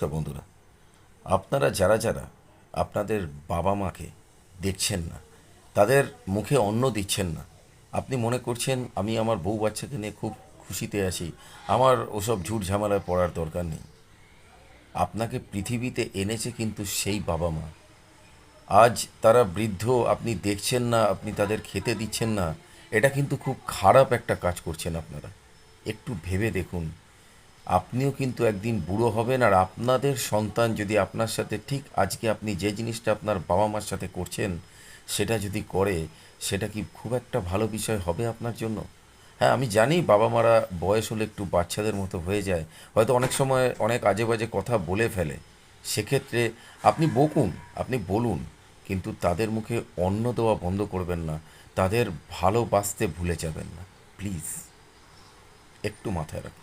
নমস্কার বন্ধুরা। আপনারা যারা যারা আপনাদের বাবা মাকে দেখছেন না, তাদের মুখে অন্ন দিচ্ছেন না, আপনি মনে করছেন আমি আমার বউ বাচ্চাকে নিয়ে খুব খুশিতে আছি, আমার ওসব ঝুট ঝামেলায় পড়ার দরকার নেই। আপনাকে পৃথিবীতে এনেছে কিন্তু সেই বাবা মা। আজ তারা বৃদ্ধ, আপনি দেখছেন না, আপনি তাদের খেতে দিচ্ছেন না, এটা কিন্তু খুব খারাপ একটা কাজ করছেন আপনারা। একটু ভেবে দেখুন, আপনিও কিন্তু একদিন বুড়ো হবেন, আর আপনাদের সন্তান যদি আপনার সাথে ঠিক আজকে আপনি যে জিনিসটা আপনার বাবা মার সাথে করছেন সেটা যদি করে, সেটা কি খুব একটা ভালো বিষয় হবে আপনার জন্য? হ্যাঁ, আমি জানি বাবা মারা বয়স হলে একটু বাচ্চাদের মতো হয়ে যায়, হয়তো অনেক সময় অনেক আজে বাজে কথা বলে ফেলে। সেক্ষেত্রে আপনি বকুন, আপনি বলুন, কিন্তু তাদের মুখে অন্ন দেওয়া বন্ধ করবেন না, তাদের ভালোবাসতে ভুলে যাবেন না। প্লিজ একটু মাথায় রাখুন।